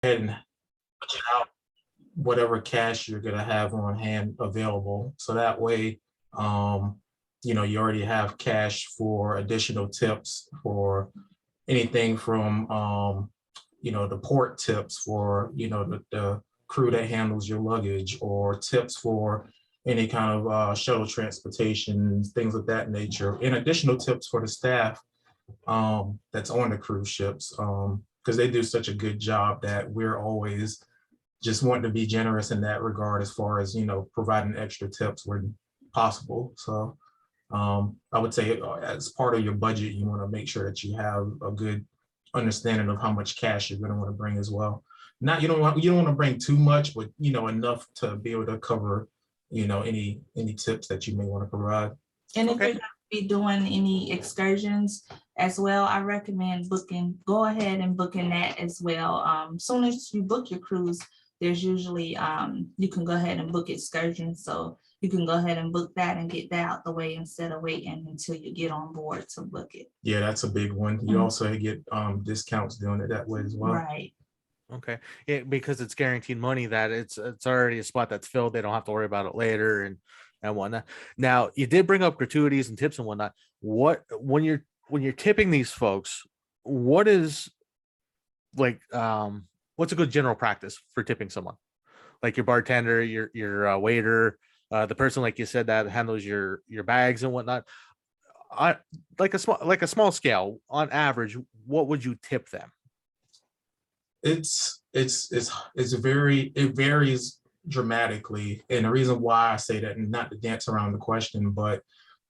and budget out whatever cash you're gonna have on hand available. So that way, you already have cash for additional tips for anything from the port tips for the crew that handles your luggage, or tips for any kind of shuttle transportation, things of that nature, and additional tips for the staff that's on the cruise ships, because they do such a good job that we're always just wanting to be generous in that regard, as far as providing extra tips when possible. So I would say as part of your budget, you want to make sure that you have a good understanding of how much cash you're going to want to bring as well. Not you don't want to bring too much, but enough to be able to cover any tips that you may want to provide. And if you're going to be doing any excursions as well, I recommend go ahead and booking that as well. Soon as you book your cruise, there's usually you can go ahead and book excursions. So you can go ahead and book that and get that out the way instead of waiting until you get on board to book it. Yeah, that's a big one. You also get discounts doing it that way as well. Right. Okay. Yeah, because it's guaranteed money that it's already a spot that's filled. They don't have to worry about it later and whatnot. Now, you did bring up gratuities and tips and whatnot. When you're tipping these folks, what is like what's a good general practice for tipping someone? Like your bartender, your waiter, the person, like you said, that handles your bags and whatnot. Like a small scale, on average, what would you tip them? It varies dramatically, and the reason why I say that, and not to dance around the question, but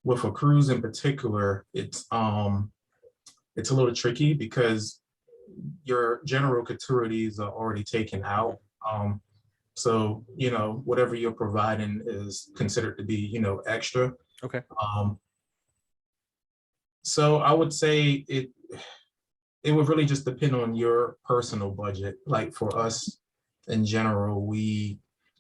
with a cruise in particular, it's a little tricky because your general gratuities are already taken out. So whatever you're providing is considered to be extra. Okay. So I would say it would really just depend on your personal budget. Like for us in general,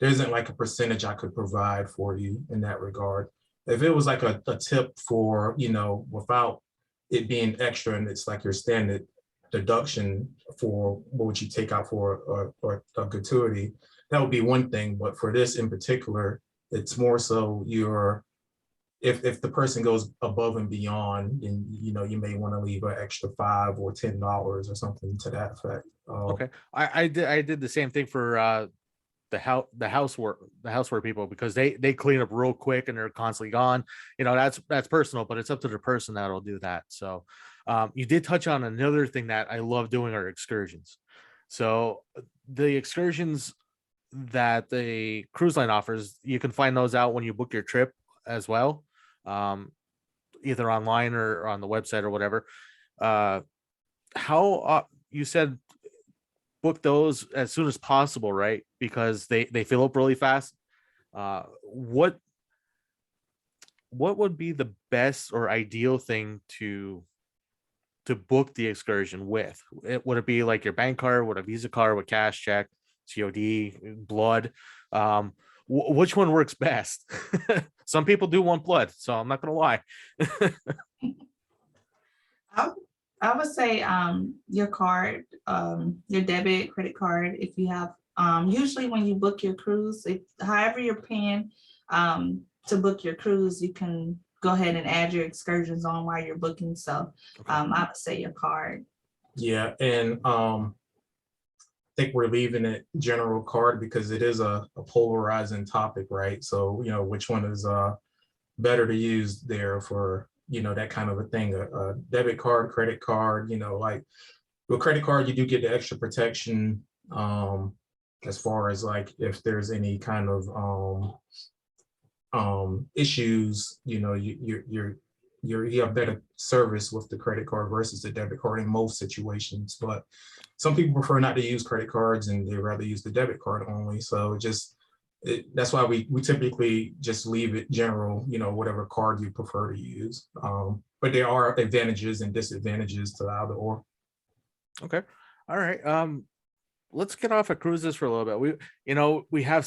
there isn't like a percentage I could provide for you in that regard. If it was like a tip for, without it being extra, and it's like your standard deduction for what would you take out for or a gratuity, that would be one thing. But for this in particular, it's more so if the person goes above and beyond, and you may want to leave an extra $5 or $10 or something to that effect. Okay, I did the same thing for the housework people, because they clean up real quick and they're constantly gone. That's personal, but it's up to the person that'll do that. So you did touch on another thing that I love doing, are excursions. So the excursions that the cruise line offers, you can find those out when you book your trip as well, either online or on the website or whatever. How you said book those as soon as possible, right? Because they fill up really fast. What would be the best or ideal thing to book the excursion with? Would it be like your bank card, would a Visa card, with cash, check, COD, blood? Which one works best? Some people do want blood, so I'm not gonna lie. I would say your card, your debit, credit card, if you have, usually when you book your cruise, however you're paying to book your cruise, you can go ahead and add your excursions on while you're booking. So Okay. I would say your card. Yeah, and I think we're leaving it general card because it is a polarizing topic, right? So which one is better to use there for that kind of a thing? A debit card, credit card. Like with credit card, you do get the extra protection as far as like if there's any kind of issues, you have better service with the credit card versus the debit card in most situations. But some people prefer not to use credit cards and they rather use the debit card only. So that's why we typically just leave it general, whatever card you prefer to use. But there are advantages and disadvantages to either or. Okay. All right. Let's get off of cruises for a little bit. We have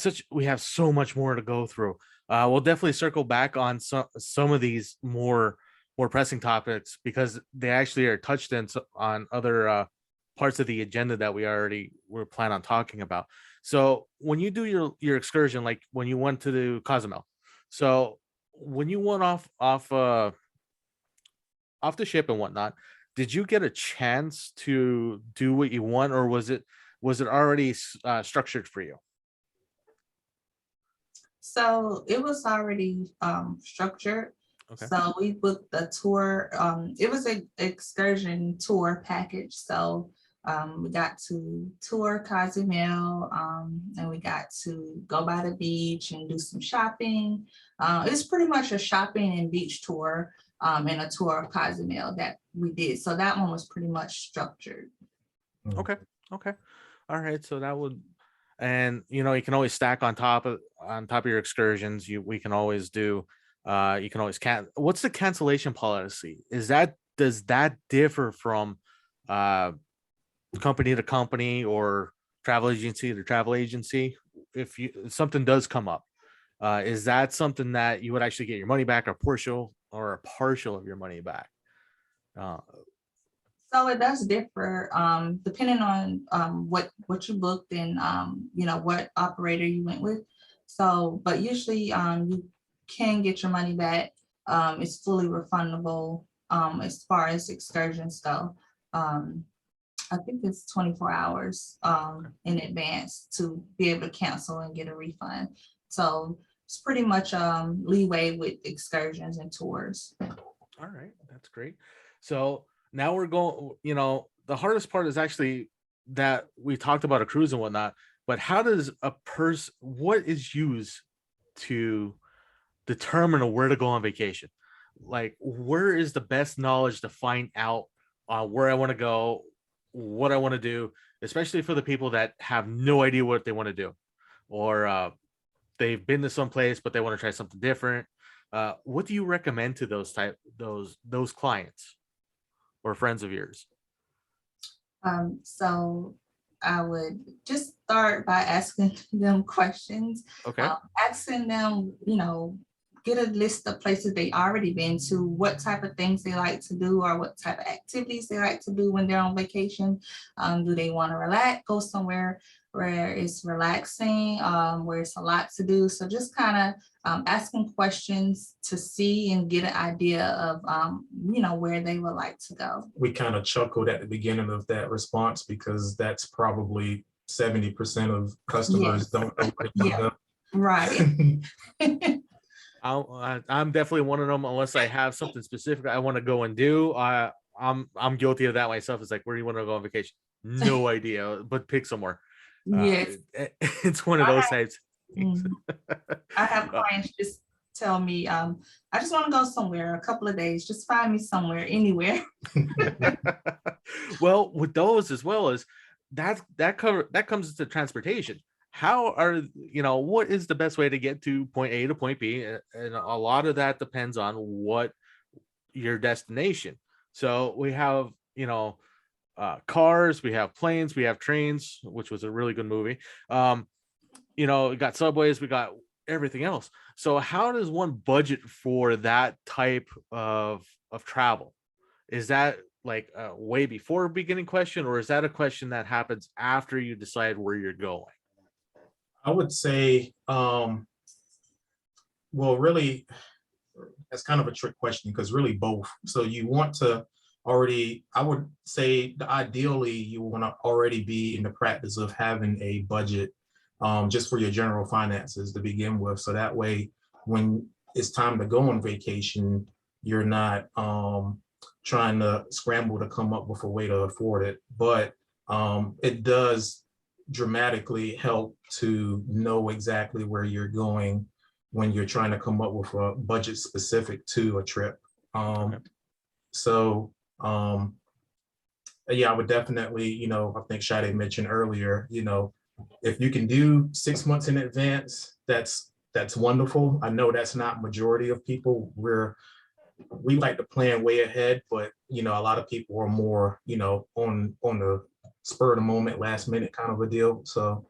so much more to go through. We'll definitely circle back on some of these more pressing topics, because they actually are touched on other parts of the agenda that we already were planning on talking about. So when you do your excursion, like when you went to the Cozumel, so when you went off the ship and whatnot, did you get a chance to do what you want, or was it already structured for you? So it was already structured. Okay. So we booked the tour. It was an excursion tour package. So we got to tour Cozumel, and we got to go by the beach and do some shopping. It's pretty much a shopping and beach tour, and a tour of Cozumel that we did. So that one was pretty much structured. Okay. Okay. All right. So that would, and you know, you can always stack on top of your excursions. We can always do, you can always what's the cancellation policy? Does that differ from company to company or travel agency to travel agency? If something does come up, is that something that you would actually get your money back, or partial of your money back? So it does differ, depending on what you booked and you know, what operator you went with. So, but usually you can get your money back. It's fully refundable as far as excursions go. I think it's 24 hours in advance to be able to cancel and get a refund. So it's pretty much leeway with excursions and tours. All right, that's great. So now we're going, you know, the hardest part is actually that we talked about a cruise and whatnot, but how does what is used to determine where to go on vacation? Like, where is the best knowledge to find out where I want to go, what I want to do, especially for the people that have no idea what they want to do, or they've been to some place but they want to try something different. What do you recommend to those clients or friends of yours? So I would just start by asking them questions. Okay. Asking them, you know, get a list of places they already been to, what type of things they like to do, or what type of activities they like to do when they're on vacation. Do they want to relax, go somewhere where it's relaxing, where it's a lot to do? So just kind of asking questions to see and get an idea of, you know, where they would like to go. We kind of chuckled at the beginning of that response because that's probably 70% of customers don't know what to do. Right. I'm definitely one of them. Unless I have something specific I want to go and do, I'm guilty of that myself. It's like, where do you want to go on vacation? No idea, but pick somewhere. Yes, it's one of those types. I have clients just tell me, I just want to go somewhere a couple of days. Just find me somewhere, anywhere. Well, with those, as well as that comes into transportation. How are, you know, what is the best way to get to point A to point B? And a lot of that depends on what your destination. So we have, you know, cars, we have planes, we have trains, which was a really good movie. You know, we got subways, we got everything else. So how does one budget for that type of travel? Is that like a way before beginning question, or is that a question that happens after you decide where you're going? I would say, well, really, that's kind of a trick question because really both. So you want to already, I would say ideally you want to already be in the practice of having a budget just for your general finances to begin with. So that way, when it's time to go on vacation, you're not trying to scramble to come up with a way to afford it. But it does dramatically help to know exactly where you're going when you're trying to come up with a budget specific to a trip. So yeah, I would definitely, you know, I think Sade mentioned earlier, you know, if you can do 6 months in advance, that's wonderful. I know that's not majority of people. We like to plan way ahead, but you know, a lot of people are more, you know, on the spur of the moment, last minute kind of a deal. So,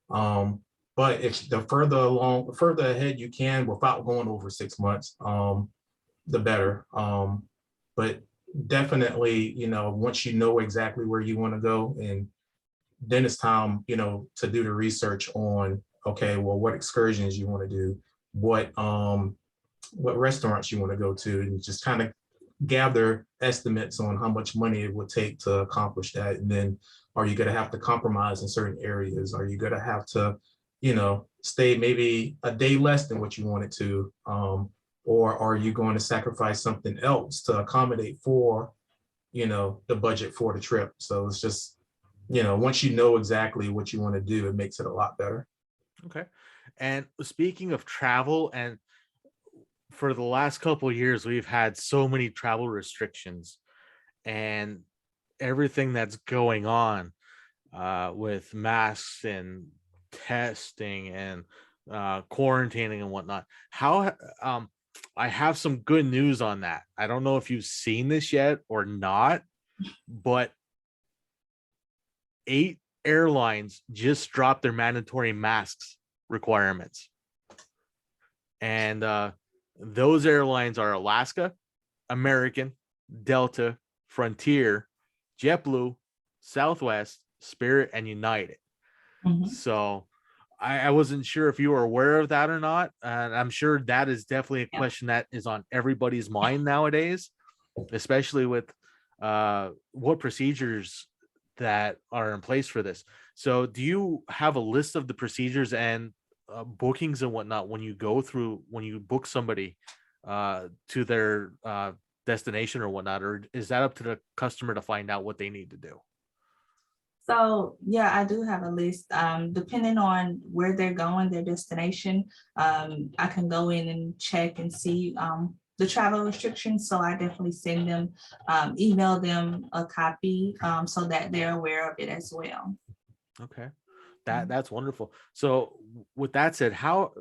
but if the further ahead you can without going over 6 months, the better. But definitely, once you know exactly where you want to go, and then it's time, to do the research on, okay, well, what excursions you want to do, what restaurants you want to go to, and just kind of gather estimates on how much money it would take to accomplish that. And then are you going to have to compromise in certain areas? Are you going to have to, stay maybe a day less than what you wanted to? Or are you going to sacrifice something else to accommodate for, the budget for the trip? So it's just, once you know exactly what you want to do, it makes it a lot better. Okay. And speaking of travel, and for the last couple of years, we've had so many travel restrictions and everything that's going on with masks and testing and quarantining and whatnot. How I have some good news on that. I don't know if you've seen this yet or not, but 8 airlines just dropped their mandatory masks requirements. And those airlines are Alaska, American, Delta, Frontier, JetBlue, Southwest, Spirit, and United. Mhm. So I wasn't sure if you were aware of that or not. And I'm sure that is definitely a question that is on everybody's mind nowadays, especially with what procedures that are in place for this. So do you have a list of the procedures and bookings and whatnot when you book somebody to their destination or whatnot, or is that up to the customer to find out what they need to do? So yeah, I do have a list. Depending on where they're going, their destination, I can go in and check and see the travel restrictions. So I definitely send them, email them a copy so that they're aware of it as well. Okay, that's wonderful. So with that said, how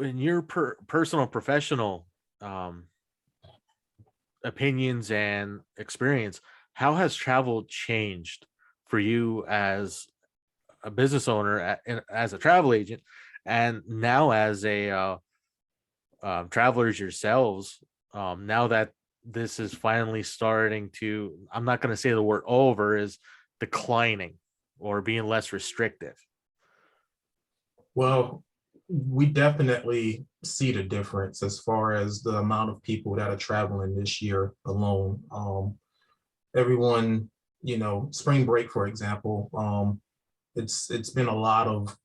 in your personal professional opinions and experience, how has travel changed for you as a business owner, as a travel agent, and now as a travelers yourselves, now that this is finally starting to, I'm not going to say the word over, is declining or being less restrictive? Well, we definitely see the difference as far as the amount of people that are traveling this year alone. Everyone, spring break, for example, it's been a lot of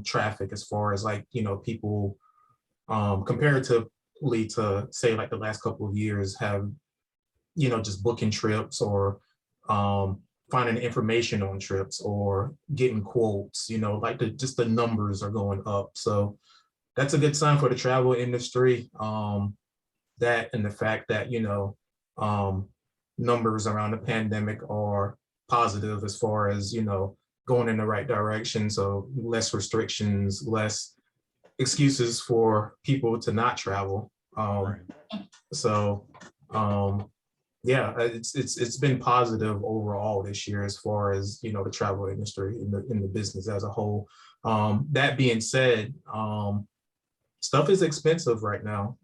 traffic as far as like, people comparatively to say like the last couple of years have, just booking trips or finding information on trips or getting quotes, like just the numbers are going up. So that's a good sign for the travel industry. That and the fact that, numbers around the pandemic are positive as far as, going in the right direction. So less restrictions, less excuses for people to not travel. Right. So yeah, it's been positive overall this year as far as, the travel industry in the business as a whole. That being said, stuff is expensive right now.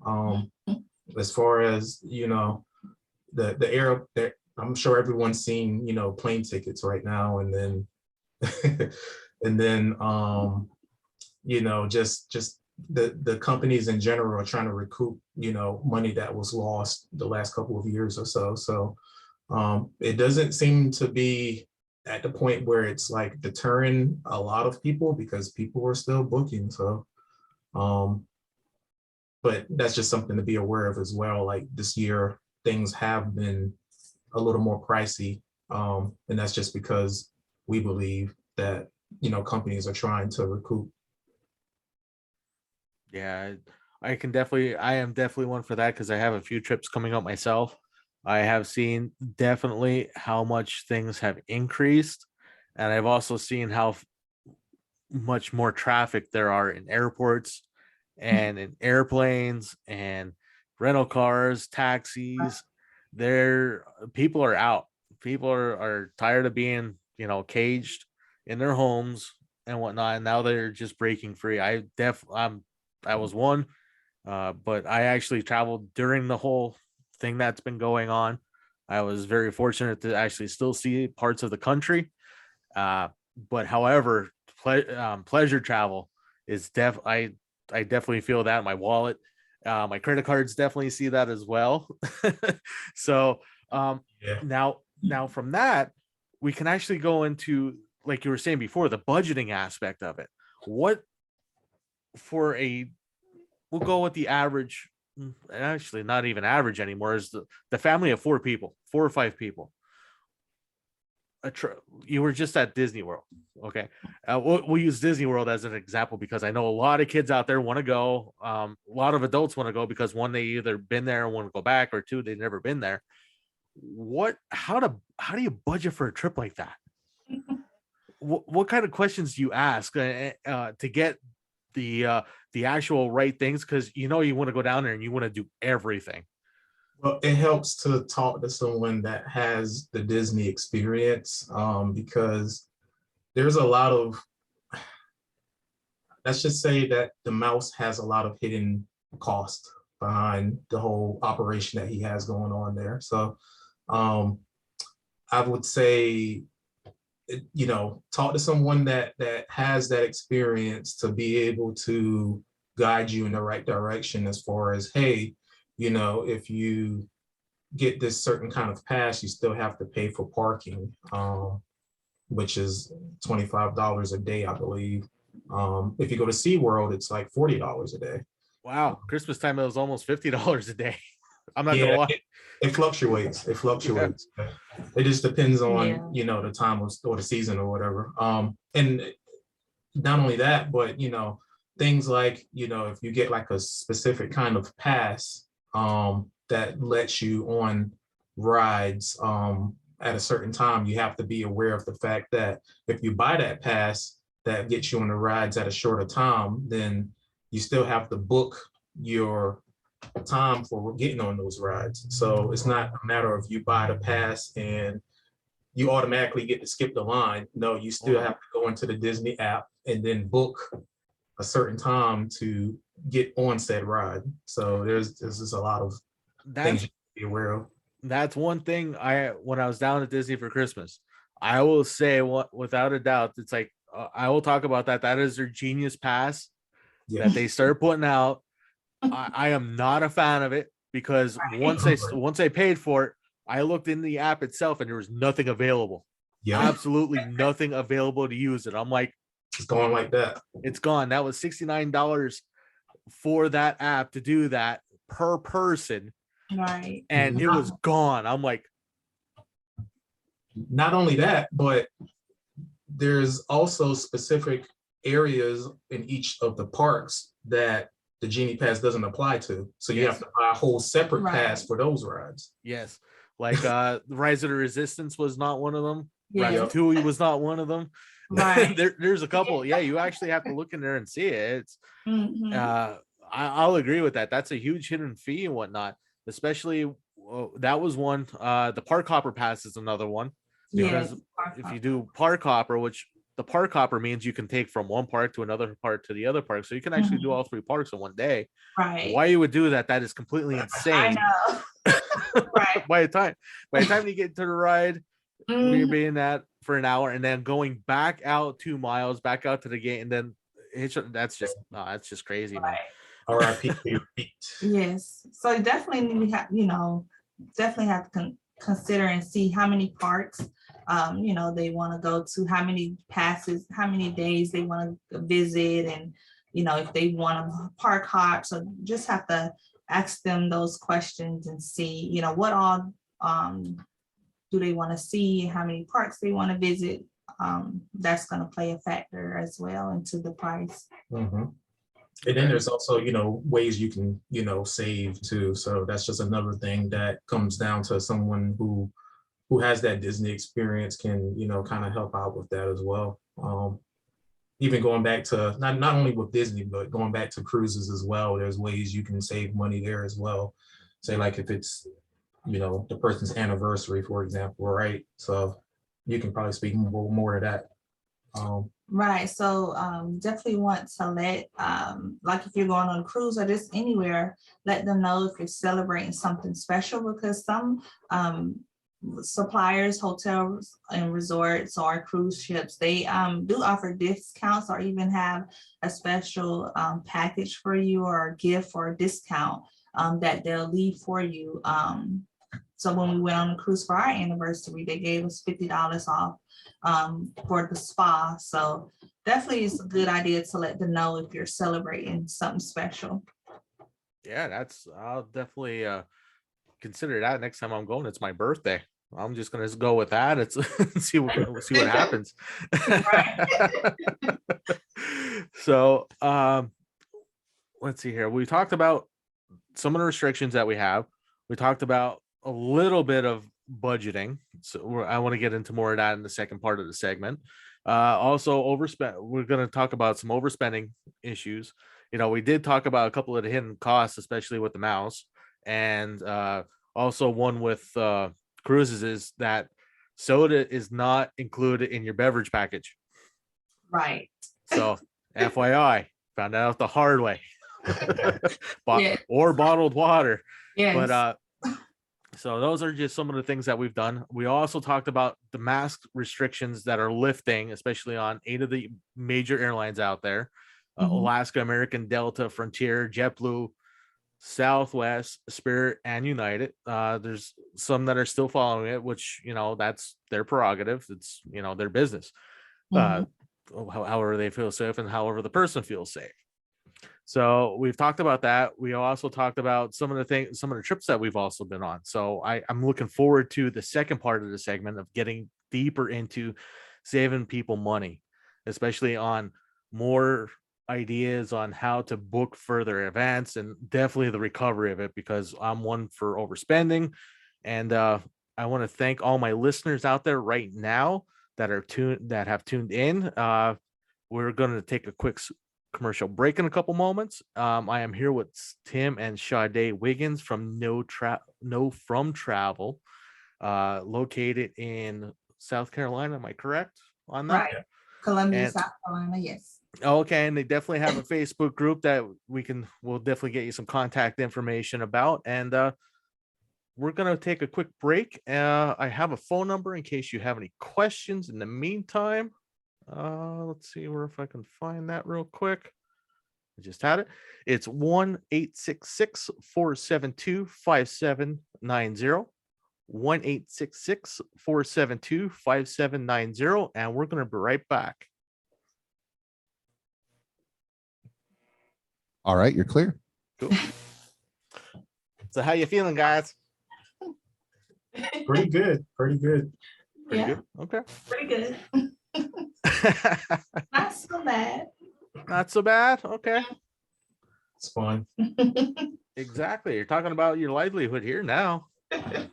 As far as, the air that I'm sure everyone's seen, plane tickets right now, and then and then just the companies in general are trying to recoup, money that was lost the last couple of years or so. So it doesn't seem to be at the point where it's like deterring a lot of people because people are still booking. So but that's just something to be aware of as well. Like this year, things have been a little more pricey. And that's just because we believe that, companies are trying to recoup. Yeah, I am definitely one for that because I have a few trips coming up myself. I have seen definitely how much things have increased, and I've also seen how much more traffic there are in airports and in airplanes and rental cars, taxis. People are out. People are tired of being, caged in their homes and whatnot. And now they're just breaking free. I was one, but I actually traveled during the whole thing that's been going on. I was very fortunate to actually still see parts of the country. But however, pleasure travel is I definitely feel that in my wallet. My credit cards definitely see that as well. So Yeah. now from that, we can actually go into, like you were saying before, the budgeting aspect of it. What for we'll go with the average, actually not even average anymore, is the family of 4 or 5 people. You were just at Disney World. Okay. We'll use Disney World as an example because I know a lot of kids out there want to go. A lot of adults want to go because 1, they either been there and want to go back, or 2, they've never been there. How do you budget for a trip like that? What kind of questions do you ask to get the actual right things? Because you want to go down there and you want to do everything. Well, it helps to talk to someone that has the Disney experience, because there's a lot of, let's just say that the mouse has a lot of hidden cost behind the whole operation that he has going on there. So I would say, talk to someone that has that experience to be able to guide you in the right direction as far as, hey, if you get this certain kind of pass, you still have to pay for parking, which is $25 a day, I believe. If you go to SeaWorld, it's like $40 a day. Wow. Christmas time, it was almost $50 a day. I'm not gonna lie. It fluctuates. It fluctuates. Yeah. It just depends on, Yeah. the time or the season or whatever. And not only that, but, things like, if you get like a specific kind of pass, that lets you on rides at a certain time, you have to be aware of the fact that if you buy that pass that gets you on the rides at a shorter time, then you still have to book your time for getting on those rides. So it's not a matter of you buy the pass and you automatically get to skip the line. No, you still have to go into the Disney app and then book a certain time to get on said ride. So there's just a lot of things you have to be aware of. That's one thing when I was down at Disney for Christmas, I will say without a doubt, it's like, I will talk about that. That is their genius pass that they started putting out. I am not a fan of it because once I paid for it, I looked in the app itself and there was nothing available. Yeah, Absolutely nothing available to use it. I'm like, it's going like that. It's gone. That was $69 for that app to do that per person. Right. And it was gone. I'm like, not only that, but there's also specific areas in each of the parks that the Genie Pass doesn't apply to. So you have to buy a whole separate pass for those rides. Yes. Like the Rise of the Resistance was not one of them. Yeah. Ratatouille was not one of them. Right. There's a couple. Yeah, you actually have to look in there and see it. It's I'll agree with that. That's a huge hidden fee and whatnot. Especially that was one. The Park Hopper Pass is another one. Because if you do Park Hopper, which the Park Hopper means you can take from one park to another park to the other park. So you can actually do all 3 parks in one day. Right. Why you would do that is completely insane. I know. Right. By the time you get to the ride, you're being that for an hour and then going back out 2 miles, back out to the gate, and then that's just crazy, man. R.I.P. Yes. So definitely we have, definitely have to consider and see how many parks they want to go to, how many passes, how many days they want to visit, and if they want to park hop. So just have to ask them those questions and see what all do they want to see, how many parks they want to visit. That's going to play a factor as well into the price. And then there's also, ways you can, save too. So that's just another thing that comes down to someone who has that Disney experience can, kind of help out with that as well. Even going back to not only with Disney, but going back to cruises as well, there's ways you can save money there as well. Say like if it's, the person's anniversary, for example, right? So you can probably speak more to that. Right, so definitely want to let, like if you're going on a cruise or just anywhere, let them know if you're celebrating something special, because some suppliers, hotels and resorts or cruise ships, they do offer discounts or even have a special package for you or a gift or a discount that they'll leave for you. So when we went on a cruise for our anniversary, they gave us $50 off for the spa. So definitely it's a good idea to let them know if you're celebrating something special. Yeah, I'll definitely consider that next time I'm going. It's my birthday. I'm just gonna go with that. It's see what happens. So let's see here. We talked about some of the restrictions that we have. We talked about a little bit of budgeting. So I want to get into more of that in the second part of the segment. Also overspend. We're going to talk about some overspending issues. You know, we did talk about a couple of the hidden costs, especially with the mouse, and also one with cruises is that soda is not included in your beverage package. Right. So FYI, found out the hard way. Yeah. Or bottled water. Yes. But so those are just some of the things that we've done. We also talked about the mask restrictions that are lifting, especially on 8 of the major airlines out there. Alaska, American, Delta, Frontier, JetBlue, Southwest, Spirit, and United. There's some that are still following it, which, you know, that's their prerogative. It's, you know, their business. However they feel safe and however the person feels safe. So we've talked about that. We also talked about some of the trips that we've also been on. So I'm looking forward to the second part of the segment of getting deeper into saving people money, especially on more ideas on how to book further events and definitely the recovery of it, because I'm one for overspending. And I want to thank all my listeners out there right now that have tuned in. We're going to take a quick commercial break in a couple moments. I am here with Tim and Sade Wiggins from KNOWfromtravel, located in South Carolina. Am I correct on that? Right. Columbia, South Carolina. Yes. Okay, and they definitely have a Facebook group that we'll definitely get you some contact information about. And we're gonna take a quick break. I have a phone number in case you have any questions in the meantime. Let's see if I can find that real quick. I just had it. It's 1-866-472-5790. 1-866-472-5790. And we're gonna be right back. All right, you're clear. Cool. So how you feeling, guys? Pretty good. Pretty good. Pretty Yeah. good. Okay. Pretty good. Not so bad. Not so bad. Okay. It's fun. Exactly. You're talking about your livelihood here now. Let's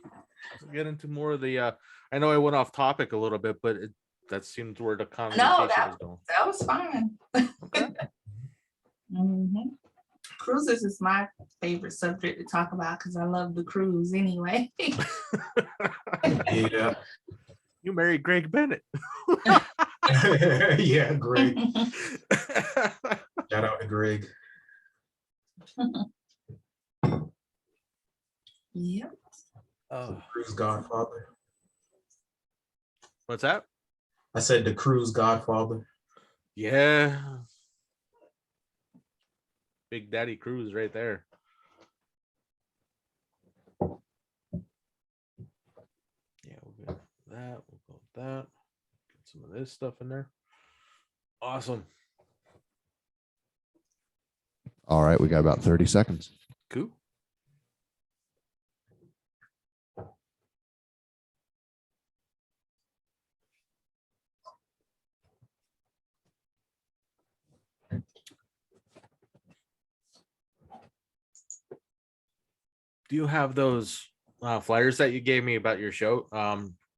get into more of the I know I went off topic a little bit, but that seems where the conversation was going. That was fine. Okay. Cruises is my favorite subject to talk about because I love the cruise anyway. Yeah. You married Greg Bennett. Yeah, Greg. Shout out to Greg. Yep. Oh, Cruise Godfather. what's that? I said the Cruise Godfather. Yeah. Big Daddy Cruise right there. Yeah, we'll get that. We'll go with that. Get some of this stuff in there. Awesome. All right, we got about 30 seconds. Cool. Do you have those flyers that you gave me about your show,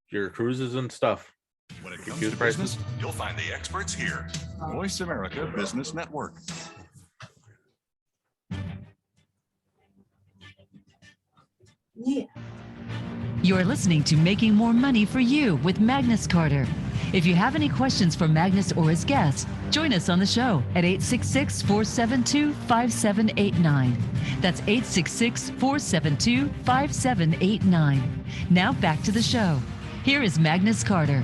your cruises and stuff? When it comes to business, you'll find the experts here. Voice America Business Network. Yeah. You're listening to Making More Money for You with Magnus Carter. If you have any questions for Magnus or his guests, join us on the show at 866-472-5789. That's 866-472-5789. Now back to the show. Here is Magnus Carter.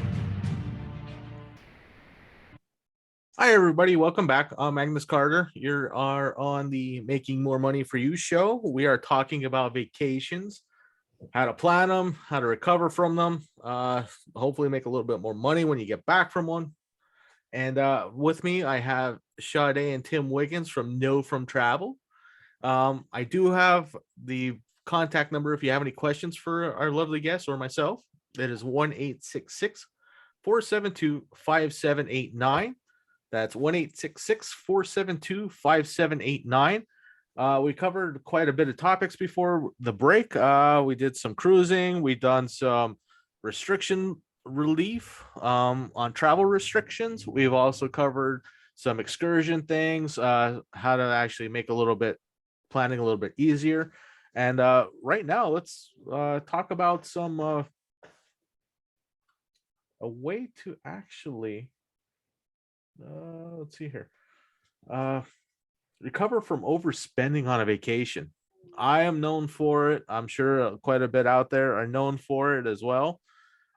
Hi, everybody. Welcome back. I'm Magnus Carter. You are on the Making More Money for You show. We are talking about vacations, how to plan them, how to recover from them, hopefully make a little bit more money when you get back from one. And with me, I have Sade and Tim Wiggins from KNOWfromtravel. I do have the contact number if you have any questions for our lovely guests or myself. That is 1-866-472-5789. That's 1-866-472-5789. We covered quite a bit of topics before the break. We did some cruising. We done some restriction relief on travel restrictions. We've also covered some excursion things, how to actually make planning a little bit easier. And right now, let's talk about some a way to actually let's see here. Recover from overspending on a vacation. I am known for it. I'm sure quite a bit out there are known for it as well.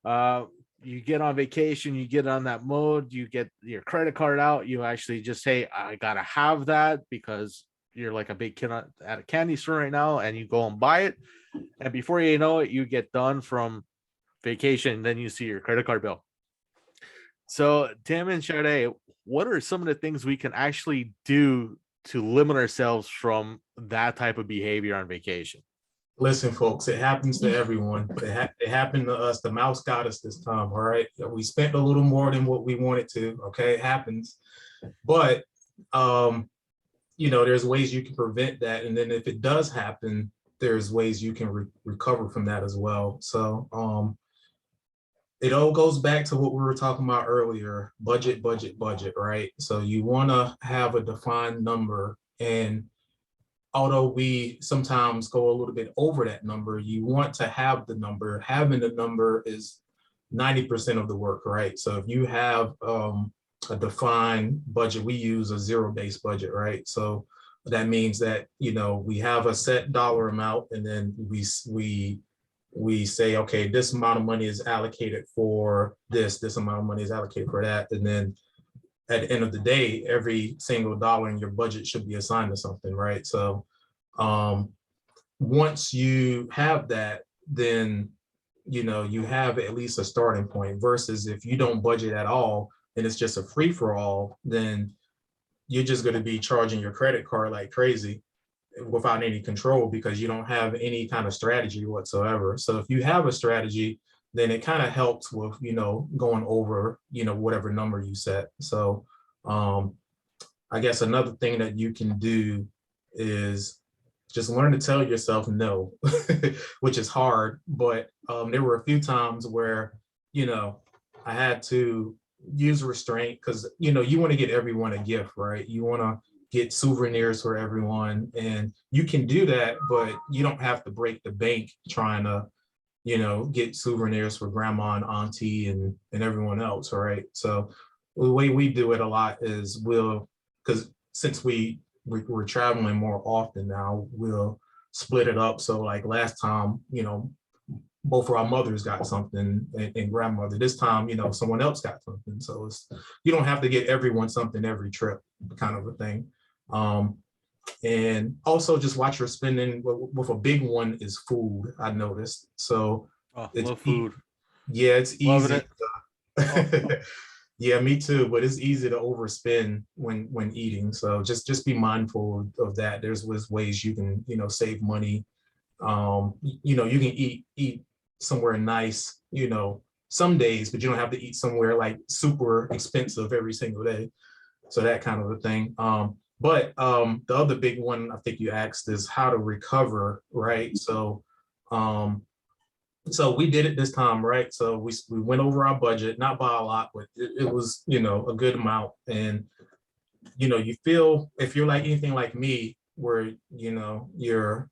You get on vacation, you get on that mode, you get your credit card out, you actually just say, I gotta have that because you're like a big kid at a candy store right now, and you go and buy it. And before you know it, you get done from vacation, then you see your credit card bill. So Tim and Sade, what are some of the things we can actually do to limit ourselves from that type of behavior on vacation? Listen, folks, it happens to everyone. It happened to us. The mouse got us this time, all right? We spent a little more than what we wanted to, okay? It happens. But, there's ways you can prevent that. And then if it does happen, there's ways you can recover from that as well. So it all goes back to what we were talking about earlier, budget, right? So you want to have a defined number, and although we sometimes go a little bit over that number, you want to have the number. Having the number is 90% of the work, right? So if you have a defined budget, we use a zero-based budget, right? So that means that, we have a set dollar amount, and then we say, okay, this amount of money is allocated for this amount of money is allocated for that. And then at the end of the day, every single dollar in your budget should be assigned to something, right? So once you have that, then, you have at least a starting point, versus if you don't budget at all and it's just a free for all, then you're just going to be charging your credit card like crazy without any control, because you don't have any kind of strategy whatsoever. So if you have a strategy, then it kind of helps with, going over, whatever number you set. So I guess another thing that you can do is just learn to tell yourself no, which is hard. But there were a few times where, I had to use restraint, because, you want to get everyone a gift, right? You want to get souvenirs for everyone, and you can do that, but you don't have to break the bank trying to, get souvenirs for grandma and auntie and everyone else, right? So the way we do it a lot is because since we're traveling more often now, we'll split it up. So like last time, both of our mothers got something, and grandmother. This time, someone else got something. So you don't have to get everyone something every trip, kind of a thing. And also just watch your spending. With a big one is food, I noticed. So it's love food. Yeah, it's easy. It. Yeah, me too. But it's easy to overspend when eating. So just be mindful of that. There's ways you can, save money. You can eat somewhere nice, some days, but you don't have to eat somewhere like super expensive every single day. So that kind of a thing. But the other big one I think you asked is how to recover, right? So we did it this time, right? So we went over our budget, not by a lot, but it was, a good amount. And, you feel, if you're like anything like me, where, you're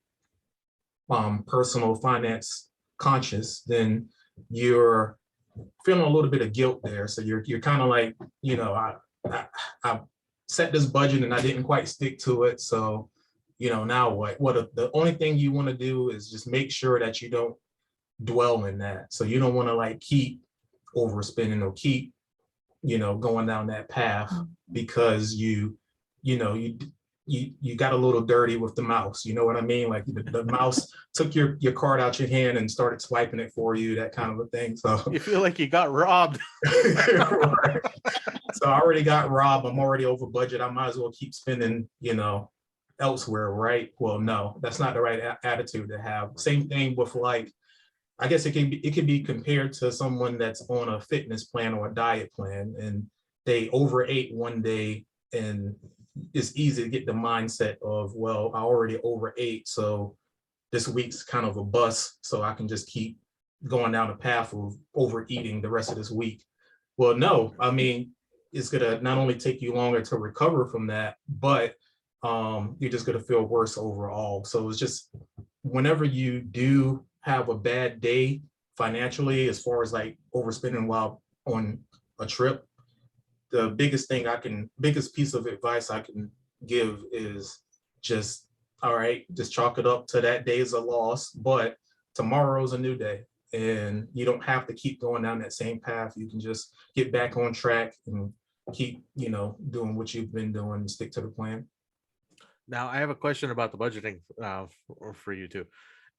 personal finance conscious, then you're feeling a little bit of guilt there. So you're kind of like, I set this budget and I didn't quite stick to it. So, now what? The only thing you want to do is just make sure that you don't dwell in that. So you don't want to like keep overspending or keep, going down that path because you got a little dirty with the mouse. You know what I mean? Like the mouse took your card out your hand and started swiping it for you, that kind of a thing. So You feel like you got robbed. right. So I already got robbed. I'm already over budget. I might as well keep spending, elsewhere, right? Well, no, that's not the right attitude to have. Same thing with like, I guess it can be compared to someone that's on a fitness plan or a diet plan and they overate one day, and it's easy to get the mindset of, well, I already overate, so this week's kind of a bust, so I can just keep going down the path of overeating the rest of this week. Well, no, I mean, it's gonna not only take you longer to recover from that, but you're just gonna feel worse overall. So it's just whenever you do have a bad day financially, as far as like overspending while on a trip, the biggest piece of advice I can give is just, all right, just chalk it up to that day is a loss, but tomorrow's a new day. And you don't have to keep going down that same path. You can just get back on track and keep, doing what you've been doing and stick to the plan. Now, I have a question about the budgeting for you too.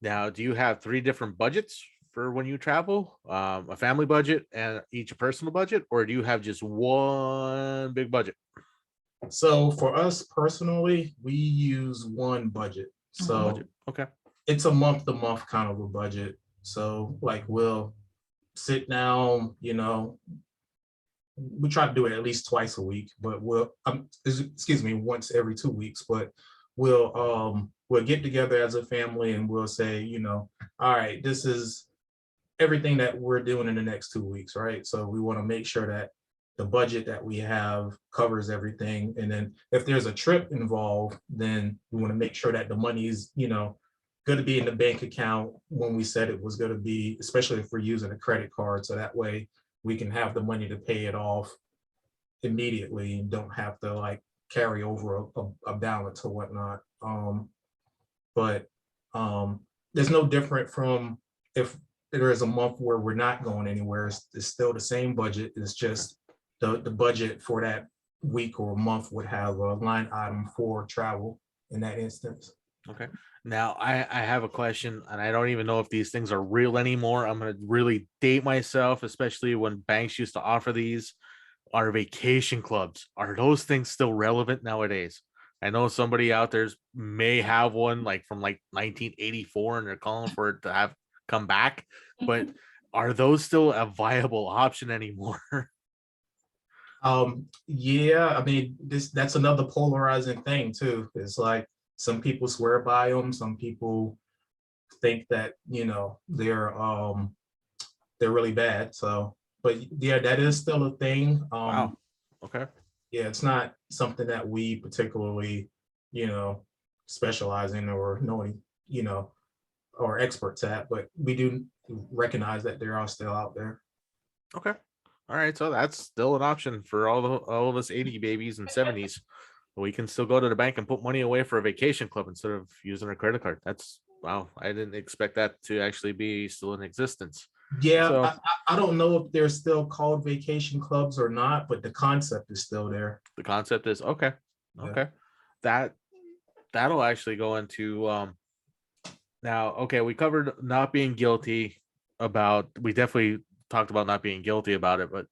Now, do you have 3 different budgets for when you travel? A family budget and each a personal budget, or do you have just one big budget? So for us personally, we use one budget. So Budget. Okay. it's a month to month kind of a budget. So like we'll sit down, we try to do it at least twice a week, but once every 2 weeks, but we'll get together as a family and we'll say, all right, this is everything that we're doing in the next 2 weeks, right? So we want to make sure that the budget that we have covers everything. And then if there's a trip involved, then we want to make sure that the money is, going to be in the bank account when we said it was going to be, especially if we're using a credit card. So that way we can have the money to pay it off immediately and don't have to like carry over a balance or whatnot. But there's no different from if there is a month where we're not going anywhere. It's still the same budget. It's just the budget for that week or month would have a line item for travel in that instance. Okay. Now, I have a question, and I don't even know if these things are real anymore. I'm going to really date myself, especially when banks used to offer these. Our vacation clubs, are those things still relevant nowadays? I know somebody out there may have one like from like 1984 and they're calling for it to have come back, but are those still a viable option anymore? Yeah, I mean, that's another polarizing thing too. It's like some people swear by them, some people think that, they're really bad. So, but yeah, that is still a thing. Wow. Okay. Yeah, it's not something that we particularly, specialize in or knowing, or experts at, but we do recognize that they are still out there. Okay. All right. So that's still an option for all of us 80 babies and 70s. We can still go to the bank and put money away for a vacation club instead of using a credit card. That's wow. I didn't expect that to actually be still in existence. Yeah, So, I don't know if they're still called vacation clubs or not, but the concept is still there. the concept is okay. Yeah. Okay. That'll actually go into now. Okay, we covered not being guilty we definitely talked about not being guilty about it, but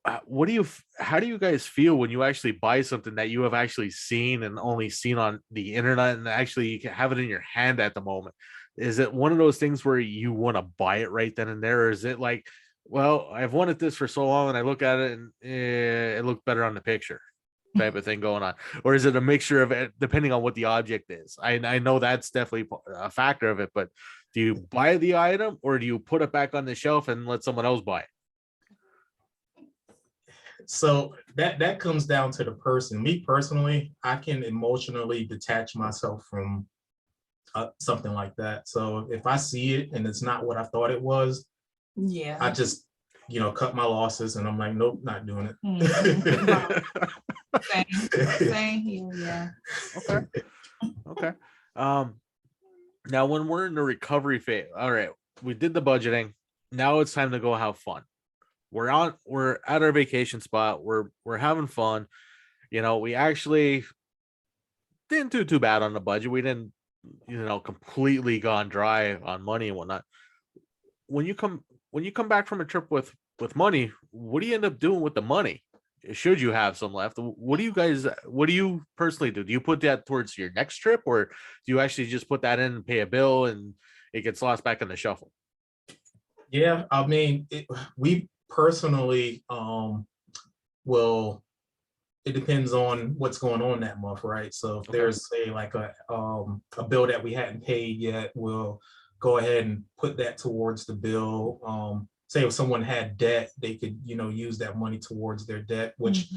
how do you guys feel when you actually buy something that you have actually seen and only seen on the internet and actually you can have it in your hand at the moment? Is it one of those things where you want to buy it right then and there? Or is it like, well, I've wanted this for so long and I look at it and it looked better on the picture type of thing going on? Or is it a mixture of it depending on what the object is? I know that's definitely a factor of it, but do you buy the item or do you put it back on the shelf and let someone else buy it? So that comes down to the person. Me personally, I can emotionally detach myself from something like that. So if I see it and it's not what I thought it was, Yeah. I just cut my losses, and I'm like, nope, not doing it. Same here, yeah. Okay. Okay. Now when we're in the recovery phase, all right, we did the budgeting. Now it's time to go have fun. We're at our vacation spot. We're having fun. We actually didn't do too bad on the budget. We didn't, completely gone dry on money and whatnot. When you come back from a trip with money, what do you end up doing with the money? Should you have some left? What do you personally do? Do you put that towards your next trip, or do you actually just put that in and pay a bill and it gets lost back in the shuffle? Yeah, I mean, we personally, well, it depends on what's going on that month, right? So if there's, say, like a bill that we hadn't paid yet, we'll go ahead and put that towards the bill. Say if someone had debt, they could, use that money towards their debt, which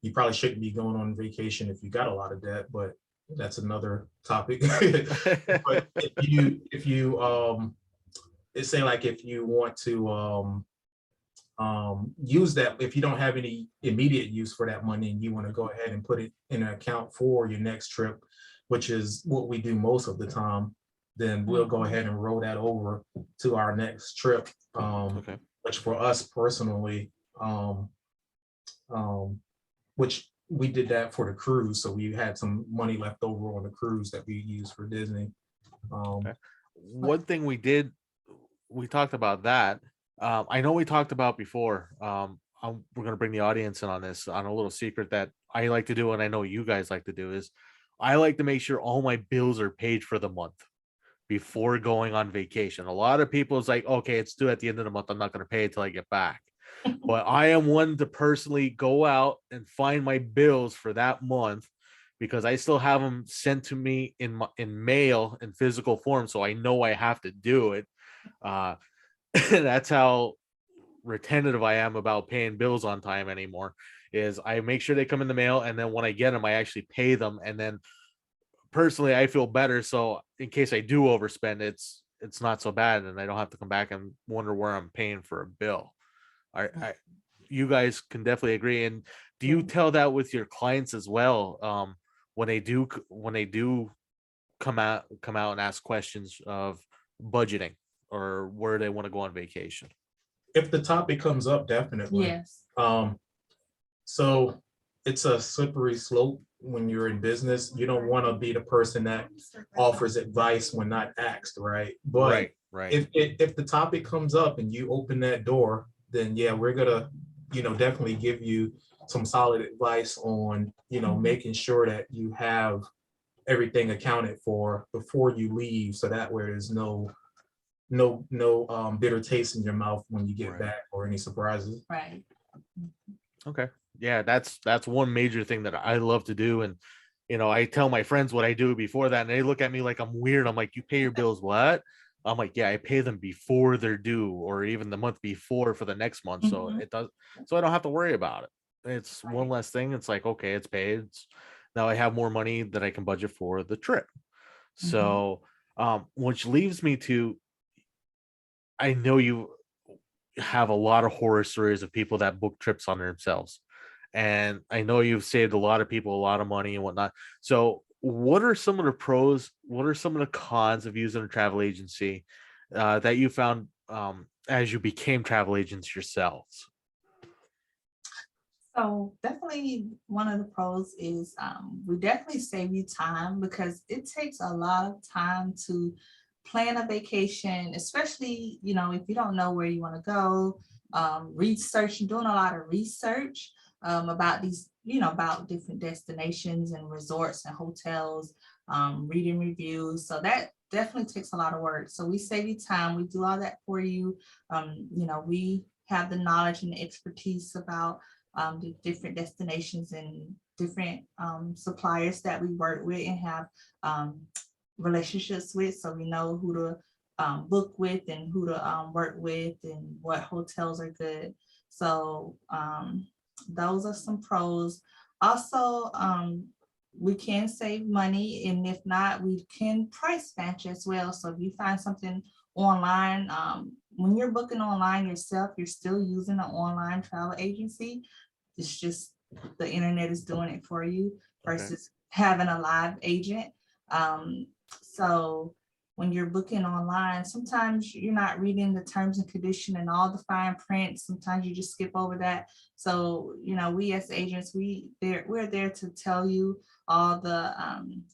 you probably shouldn't be going on vacation if you got a lot of debt, but that's another topic. But if you it's say like if you want to use that, if you don't have any immediate use for that money and you want to go ahead and put it in an account for your next trip, which is what we do most of the time, then we'll go ahead and roll that over to our next trip. Which for us personally, which we did that for the cruise. So we had some money left over on the cruise that we used for Disney. One thing we talked about that. I know we talked about before. We're going to bring the audience in on this, on a little secret that I like to do, and I know you guys like to do, is I like to make sure all my bills are paid for the month before going on vacation. A lot of people is like, okay, it's due at the end of the month, I'm not going to pay it till I get back. But I am one to personally go out and find my bills for that month, because I still have them sent to me in mail in physical form, so I know I have to do it. That's how retentive I am about paying bills on time anymore, is I make sure they come in the mail, and then when I get them, I actually pay them, and then personally I feel better, so in case I do overspend, it's not so bad, and I don't have to come back and wonder where I'm paying for a bill. You guys can definitely agree. And do you tell that with your clients as well, when they do come out and ask questions of budgeting or where they want to go on vacation? If the topic comes up, definitely. Yes. So it's a slippery slope when you're in business. You don't want to be the person that offers advice when not asked, right? But right. If the topic comes up and you open that door, then yeah, we're gonna, definitely give you some solid advice on, making sure that you have everything accounted for before you leave, so that way there's no bitter taste in your mouth when you get back, or any surprises. Right. Okay. Yeah, that's one major thing that I love to do. And I tell my friends what I do before that, and they look at me like I'm weird. I'm like, you pay your bills what? I'm like, yeah, I pay them before they're due, or even the month before for the next month. So I don't have to worry about it. It's one less thing. It's like, okay, it's paid. Now I have more money that I can budget for the trip. So, which leaves me to, I know you have a lot of horror stories of people that book trips on themselves. And I know you've saved a lot of people a lot of money and whatnot. So what are some of the pros? What are some of the cons of using a travel agency that you found as you became travel agents yourselves? So definitely one of the pros is we definitely save you time, because it takes a lot of time to plan a vacation, especially, if you don't know where you want to go, doing a lot of research about these, about different destinations and resorts and hotels, reading reviews. So that definitely takes a lot of work. So we save you time. We do all that for you. We have the knowledge and the expertise about the different destinations and different suppliers that we work with and have relationships with, so we know who to book with and who to work with and what hotels are good. So those are some pros. Also, we can save money, and if not, we can price match as well. So if you find something online, when you're booking online yourself, you're still using an online travel agency. It's just the internet is doing it for you versus having a live agent. So when you're booking online, sometimes you're not reading the terms and condition and all the fine print. Sometimes you just skip over that. So, we as agents, we're there to tell you all the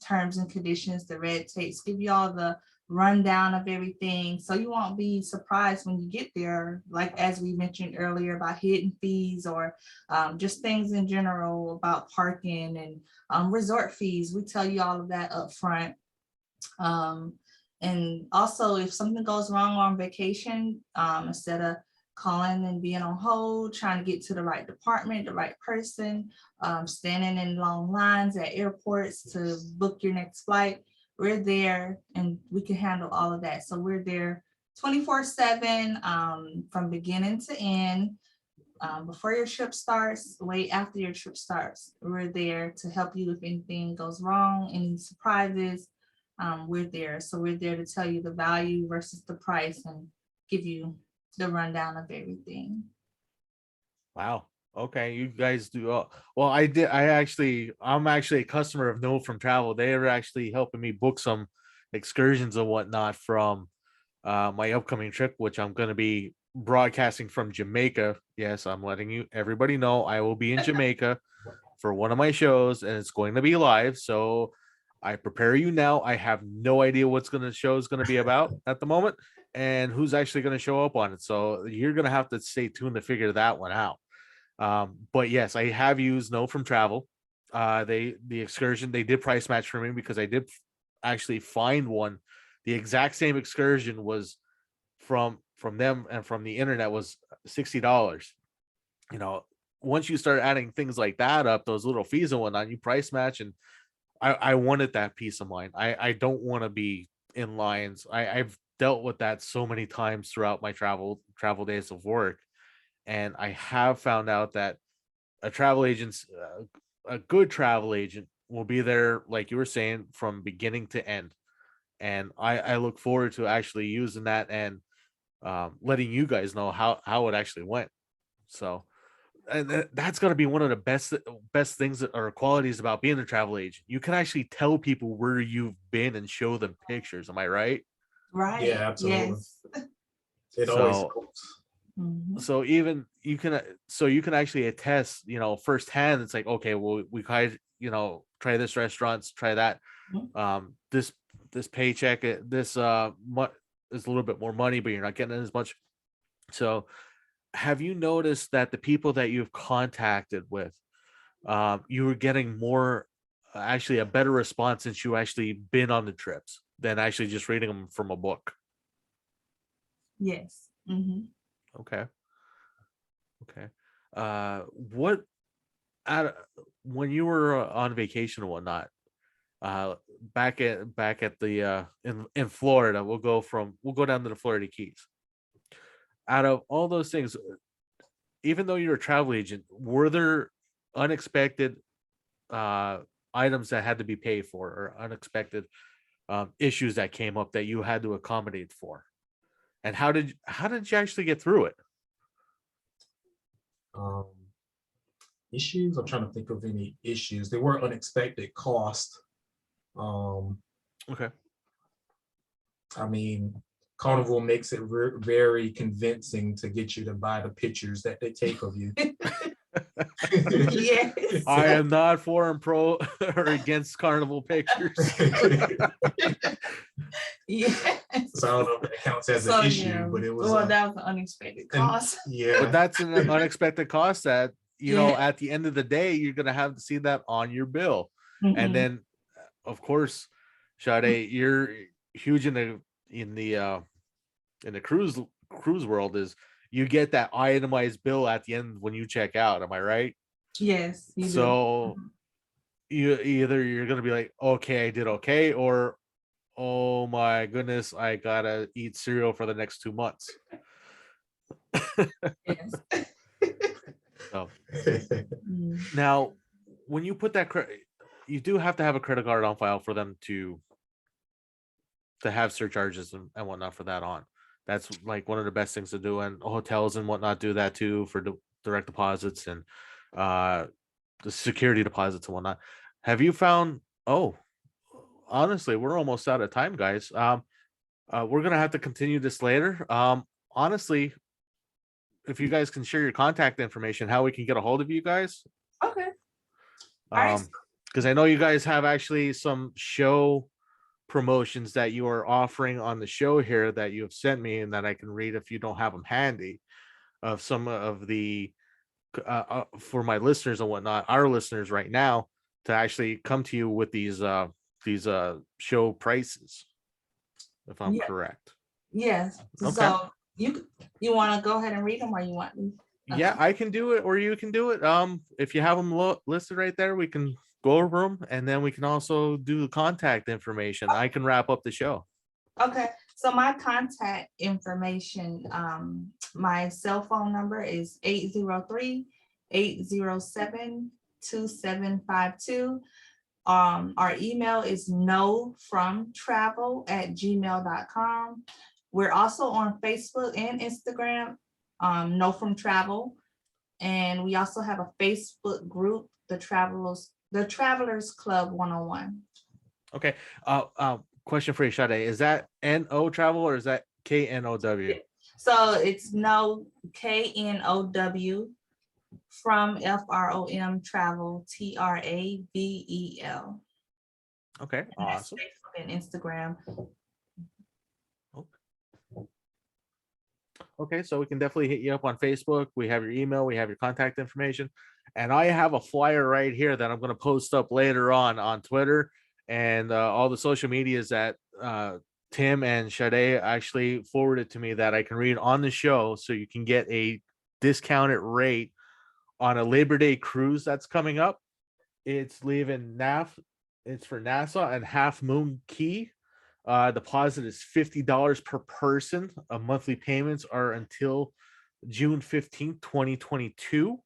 terms and conditions, the red tapes, give you all the rundown of everything. So you won't be surprised when you get there, like as we mentioned earlier about hidden fees or just things in general about parking and resort fees. We tell you all of that up front. And also, if something goes wrong on vacation, instead of calling and being on hold, trying to get to the right department, the right person, standing in long lines at airports to book your next flight, we're there and we can handle all of that. So we're there 24/7 from beginning to end. Before your trip starts, way after your trip starts, we're there to help you if anything goes wrong, any surprises. We're there. So we're there to tell you the value versus the price and give you the rundown of everything. Wow. Okay, you guys do. Well, I'm actually a customer of KNOWfromtravel. They are actually helping me book some excursions and whatnot from my upcoming trip, which I'm going to be broadcasting from Jamaica. Yes, I'm letting everybody know I will be in Jamaica for one of my shows, and it's going to be live. So I prepare you now. I have no idea what's show is going to be about at the moment, and who's actually going to show up on it. So you're going to have to stay tuned to figure that one out. But yes, I have used KNOWfromtravel. The excursion, they did price match for me because I did actually find one. The exact same excursion was from them and from the internet was $60. Once you start adding things like that up, those little fees and whatnot, you price match, and I wanted that peace of mind. I don't want to be in lines. I've dealt with that so many times throughout my travel days of work. And I have found out that a good travel agent will be there, like you were saying, from beginning to end. And I look forward to actually using that and letting you guys know how it actually went. So, and that's got to be one of the best things or qualities about being a travel agent. You can actually tell people where you've been and show them pictures. Am I right? Right. Yeah, absolutely. Yes. It always So- helps. Mhm. So even you can actually attest, firsthand. It's like, okay, well, we try this restaurants, try that. This paycheck, this is a little bit more money, but you're not getting as much. So have you noticed that the people that you've contacted with, you were getting more, actually a better response since you actually been on the trips than actually just reading them from a book? Yes. Mhm. Okay. What when you were on vacation and whatnot, back at the in Florida, we'll go down to the Florida Keys. Out of all those things, even though you're a travel agent, were there unexpected items that had to be paid for, or unexpected issues that came up that you had to accommodate for? And how did you actually get through it? Um, Issues. I'm trying to think of any issues. They were unexpected cost. Okay. I mean, Carnival makes it very convincing to get you to buy the pictures that they take of you. Yes. I am not for and pro or against Carnival pictures. Yes. So I don't know if that counts as So, an issue, yeah. but it was. Well, that was an unexpected cost. Yeah. But that's an unexpected cost that, Yeah. at the end of the day, you're going to have to see that on your bill. Mhm. And then, of course, Sade, you're huge in the cruise world, is you get that itemized bill at the end when you check out. Am I right? Yes. You do. So you're going to be like, okay, I did okay, or oh my goodness, I gotta eat cereal for the next 2 months. Yes. So Mm. now, when you put that you do have to have a credit card on file for them to have surcharges and whatnot for that on. That's like one of the best things to do, and hotels and whatnot do that too for direct deposits and the security deposits and whatnot. Have you found? Oh, honestly, we're almost out of time, guys. We're gonna have to continue this later. Honestly, if you guys can share your contact information, how we can get a hold of you guys. Okay. All right. Because I know you guys have actually some show promotions that you are offering on the show here that you have sent me and that I can read if you don't have them handy, of some of the for my listeners and whatnot, our listeners right now, to actually come to you with these show prices, if I'm Yeah. correct. Yes. Okay. So you want to go ahead and read them, or you want me? Yeah, I can do it, or you can do it. If you have them listed right there, we can go over them, and then we can also do the contact information. I can wrap up the show. Okay. So my contact information, my cell phone number is 803-807-2752. Our email is knowfromtravel@gmail.com. We're also on Facebook and Instagram, Know From Travel. And we also have a Facebook group, the Travelers Club 101. Okay. Question for you, Sade. Is that NO travel or is that KNOW? So it's no KNOW from FROM travel TRAVEL. Okay, And that's awesome. Facebook and Instagram. Okay, so we can definitely hit you up on Facebook. We have your email, we have your contact information, and I have a flyer right here that I'm going to post up later on Twitter and all the social medias that Tim and Sade actually forwarded to me that I can read on the show, so you can get a discounted rate on a Labor Day cruise that's coming up. It's leaving it's for Nassau and Half Moon Key. Deposit is $50 per person. Monthly payments are until June 15th, 2022.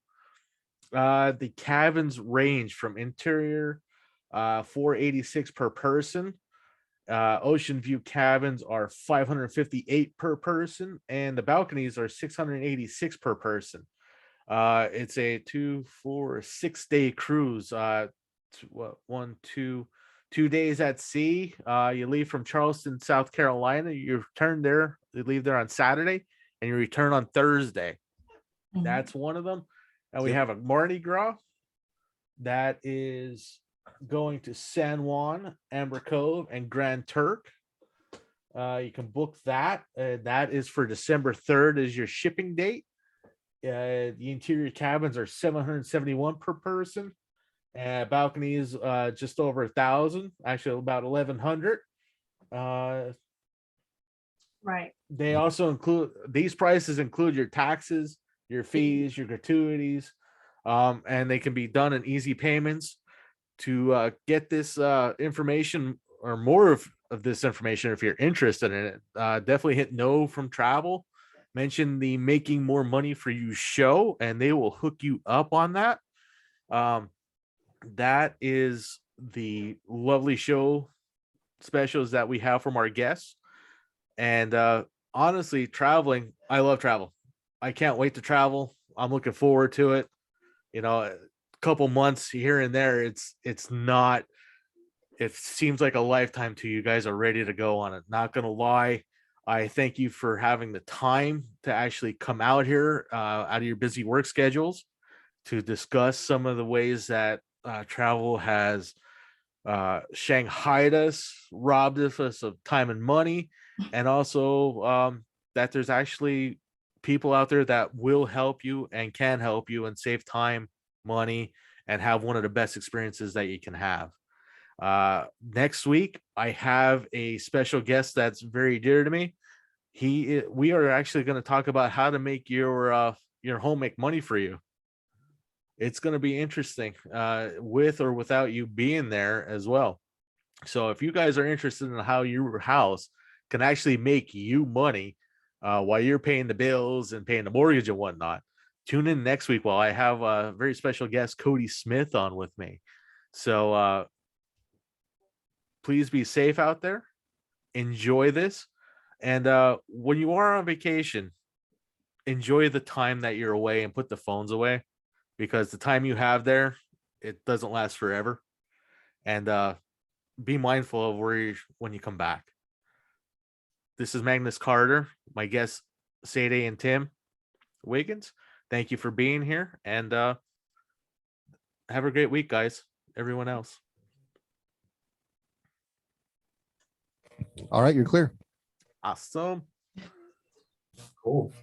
The cabins range from interior, $486 per person. Ocean view cabins are $558 per person, and the balconies are $686 per person. It's a 6-day cruise. 2 days at sea. You leave from Charleston, South Carolina. You return there. You leave there on Saturday, and you return on Thursday. Mhm. That's one of them. And we have a Mardi Gras that is going to San Juan, Amber Cove, and Grand Turk. You can book that. That is for December 3rd is your shipping date. The interior cabins are $771 per person. Balconies just over 1,000, actually about 1,100. Right. They also include, these prices include your taxes, your fees, your gratuities, and they can be done in easy payments. To get this information or more of this information, if you're interested in it, definitely hit Know From Travel. Mention the Making More Money for You show, and they will hook you up on that. That is the lovely show specials that we have from our guests. And honestly, traveling, I love travel. I can't wait to travel. I'm looking forward to it. You know, a couple months here and there, it's not, it seems like a lifetime to you guys are ready to go on it. Not gonna lie. I thank you for having the time to actually come out here out of your busy work schedules to discuss some of the ways that travel has shanghaied us, robbed us of time and money, and also that there's actually people out there that will help you and can help you and save time, money, and have one of the best experiences that you can have. Next week, I have a special guest that's very dear to me. We are actually going to talk about how to make your home make money for you. It's going to be interesting with or without you being there as well. So if you guys are interested in how your house can actually make you money while you're paying the bills and paying the mortgage and whatnot, tune in next week while I have a very special guest, Cody Smith, on with me. So please be safe out there. Enjoy this. And when you are on vacation, enjoy the time that you're away and put the phones away, because the time you have there, it doesn't last forever. And be mindful of when you come back. This is Magnus Carter, my guests Sade and Tim Wiggins. Thank you for being here, and have a great week, guys. Everyone else. All right, you're clear. Awesome. Cool.